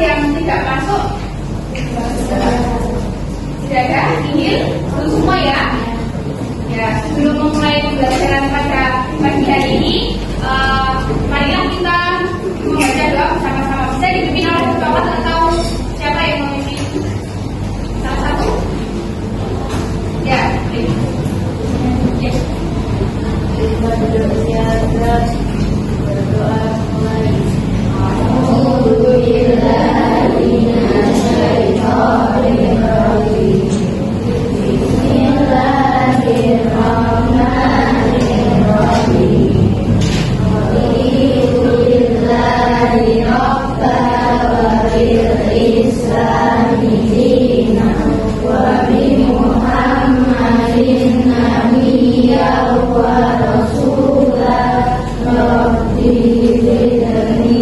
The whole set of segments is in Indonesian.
yang tidak masuk? Tidak ada? Ingin? Untuk semua ya? Ya, sebelum memulai pembelajaran pada pagi hari ini, marilah kita membaca doa bersama-sama. Bisa dipimpin oleh Bapak atau siapa yang memimpin? Salah satu? Ya, berdoa mulai. Alhamdulillahirobbilalamin. Bismillahirrahmanirrahim. Alhamdulillahi rabbil islami dinan wa bi Muhammadin nabiyyan wa rasulan. Rabbi zidni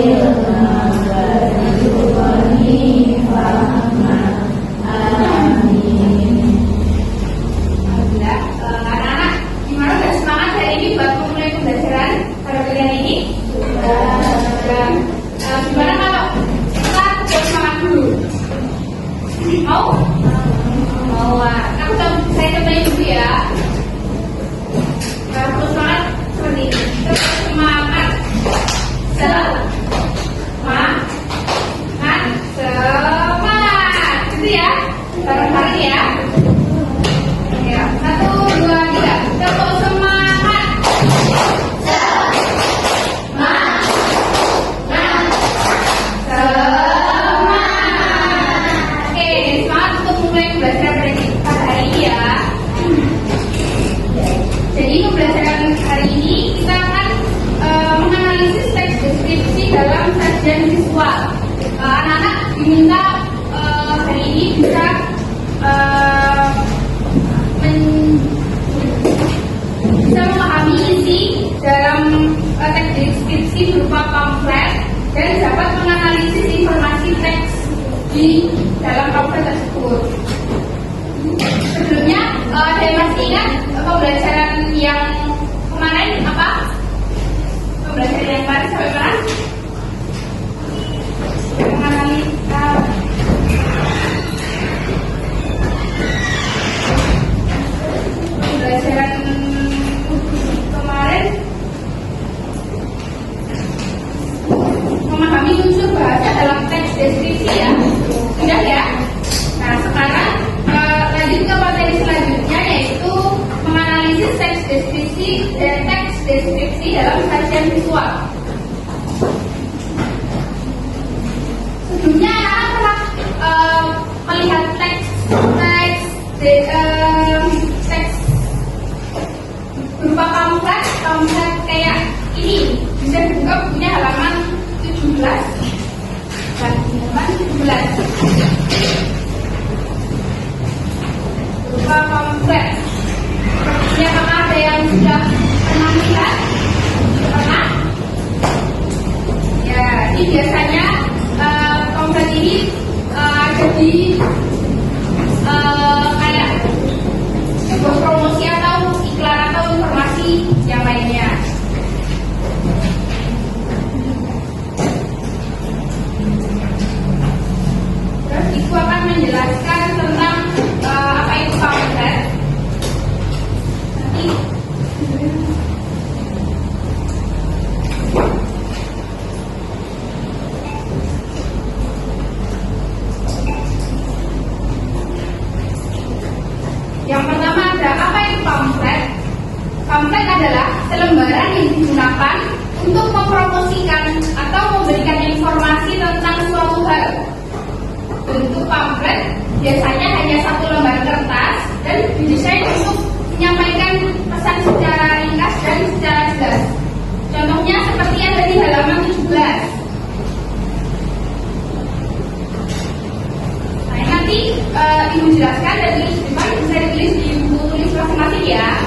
ilman warzuqni fahman. Amin. Alhamdulillah. Anak-anak, gimana udah semangat hari ini buat memulai pembelajaran pada pagi hari ini? Gimana kalau kita buat semangat dulu? Mau? Mau. Saya contohin dulu ya. Terus semangat seperti ini. Terus semangat. Semangat. Gitu ya. Bareng-bareng ya. Ya, 1, 2, 3. Tepuk semangat. Semangat. Oke, semangat untuk mulai belajar pada hari ini ya. Jadi pembelajaran hari ini kita akan menganalisis teks deskripsi dalam sajian visual. Anak-anak diminta hari ini bisa memahami isi dalam teks deskripsi berupa pamflet dan dapat menganalisis informasi teks di dalam pamflet tersebut. Sebelumnya, ada yang masih ingat pembelajaran yang kemarin apa? Pembelajaran yang kemarin sampai mana? Menganalisa pembelajaran kemarin memahami unsur bahasa dalam teks deskripsi ya. Sudah ya? Nah, sekarang lanjut ke materi selanjutnya, yaitu menganalisis teks deskripsi dan teks deskripsi dalam sajian visual. Sebelumnya anak-anak pernah melihat teks berupa pamflet kayak ini. Bisa dibuka bukunya halaman 17 dan halaman 17. Berupa pamflet. Sepertinya apakah ada yang sudah pernah melihat? Pernah? Ya, ini biasanya pamflet ini ada di kayak sebuah promosi atau iklan atau informasi yang lainnya. Terus itu akan menjelaskan tentang apa itu pamflet. Nanti yang pertama ada apa itu pamflet? Pamflet adalah selembaran yang digunakan untuk mempromosikan atau memberikan informasi tentang suatu hal. Bentuk pamflet biasanya hanya satu lembar kertas dan didesain untuk menyampaikan pesan secara ringkas dan secara jelas. Contohnya seperti ada di halaman 17. Nah, nanti Ibu jelaskan dan tulis di depan, bisa ditulis di buku tulis masing-masing ya.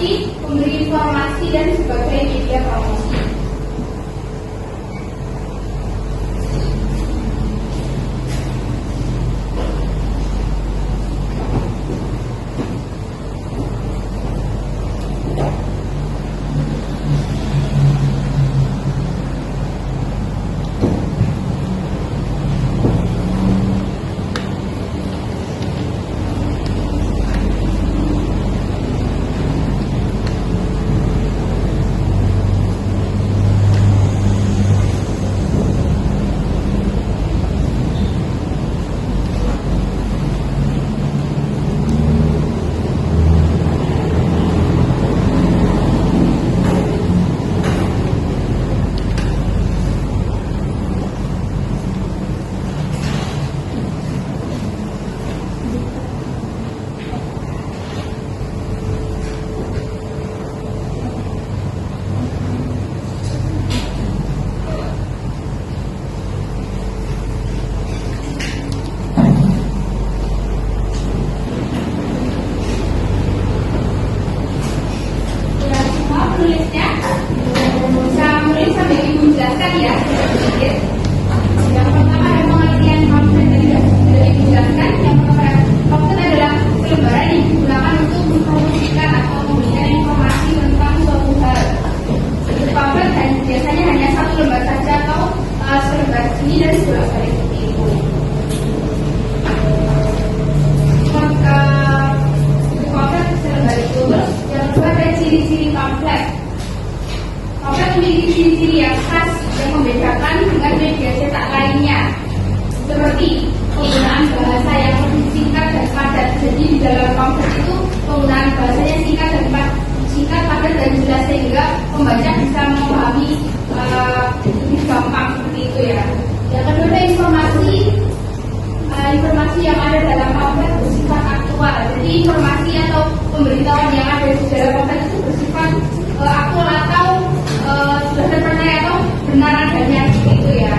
edukasi, memberi informasi, dan sebagai media promosi. Tulisnya bisa menulis sambil ibu jelaskan ya sedikit. Yang pertama ada pengertian pamflet dari ibu jelaskan. Yang pertama pamflet adalah selembaran yang digunakan untuk mempromosikan atau memberikan informasi tentang suatu hal. Pamflet biasanya hanya satu lembar saja atau selembar sini dan sebelah balik seperti itu. Pamflet selembar itu. Terus yang kedua ada ciri-ciri pamflet. Pamflet memiliki ciri-ciri yang khas yang membedakan dengan media cetak lainnya, seperti penggunaan bahasa yang lebih singkat dan padat. Jadi di dalam pamflet itu penggunaan bahasanya singkat, padat dan jelas sehingga pembaca bisa memahami lebih gampang seperti itu ya. Yang kedua ada informasi yang ada dalam pamflet bersifat aktual. Jadi informasi atau pemberitahuan yang ada di dalam pamflet itu bersifat aktual atau sudah terpercaya atau benar adanya itu ya.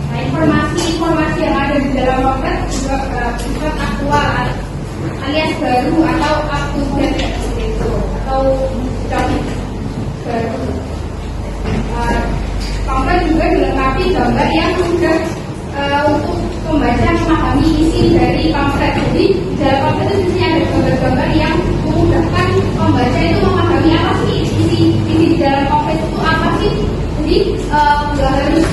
Nah, informasi yang ada di dalam pamflet juga bersifat aktual alias baru atau up to date seperti itu atau baru. Pamflet juga dilengkapi gambar yang mudah untuk pembaca memahami isi dari pamflet. Jadi di dalam pamflet itu biasanya ada gambar-gambar yang memudahkan pembaca itu memahami apa sih isi di dalam pamflet itu apa sih. Jadi nggak harus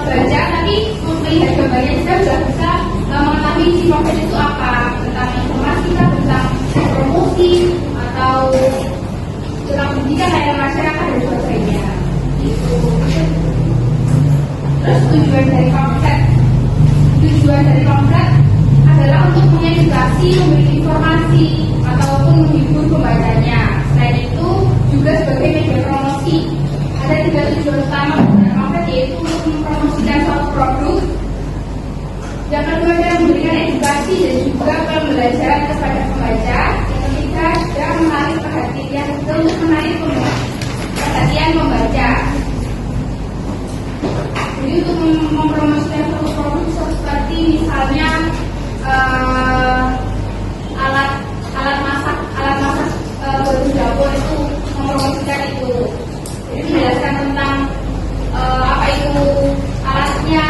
baca tapi melihat gambarnya sudah bisa mengetahui isi pamflet itu apa, tentang informasi tentang promosi atau tentang pendidikan layanan masyarakat dan sebagainya. Terus tujuan dari pamflet adalah untuk mengedukasi, memberi informasi ataupun menghibur pembacanya. Selain itu juga sebagai media promosi. Ada 3 tujuan utama dari pamflet, yaitu untuk mempromosikan suatu produk. Yang kedua adalah memberikan edukasi dan juga pembelajaran kepada pembaca. Yang ketiga adalah menarik perhatian pembaca. Jadi untuk mempromosikan suatu produk seperti misalnya alat masak baju dapur itu mempromosikan itu. Jadi menjelaskan tentang apa itu alatnya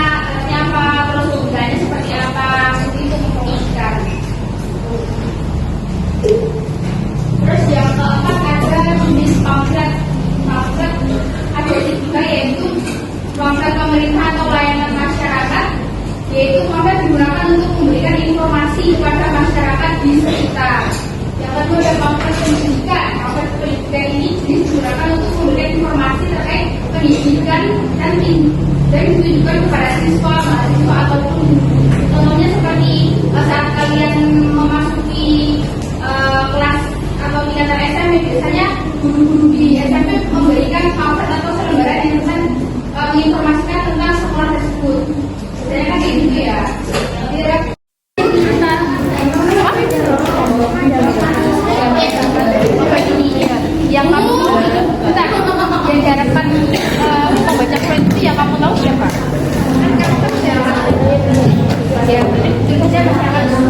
apa, terus penggunaannya seperti apa, seperti itu mempromosikan. Terus yang keempat ada jenis pamflet ada juga, yaitu pamflet pemerintah atau layanan masyarakat, yaitu pamflet digunakan untuk memberikan informasi kepada masyarakat di sekitar. Yang kedua ada pamflet pendidikan. Pamflet pendidikan ini digunakan untuk memberikan informasi terkait pendidikan dan ditujukan kepada siswa, mahasiswa ataupun contohnya seperti saat kalian memasuki kelas atau tingkatan SMP, biasanya guru-guru di SMP memberikan pamflet atau selembaran yang menginformasikan tentang sekolah tersebut. Biasanya kan kayak gitu ya. Yang kamu yang diharapkan membaca pamflet itu yang kamu tahu siapa? Kan kamu tahu siapa? Ya, itu saja masyarakat.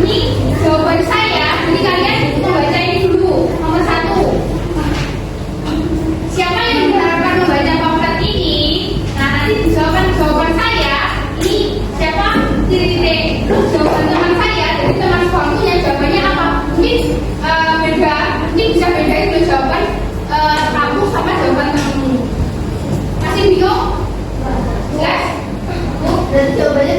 ini jawaban saya. Jadi kalian membaca ini dulu. Nomor 1. Siapa yang mengharapkan membaca pamflet ini? Nah, nanti jawaban saya ini siapa? Titik-titik. Terus jawaban teman saya, jadi teman suaminya jawabannya apa? Mungkin beda, mungkin bisa beda itu jawaban kamu sama jawaban temanmu. Masih bingung? Yes? Dan jawabannya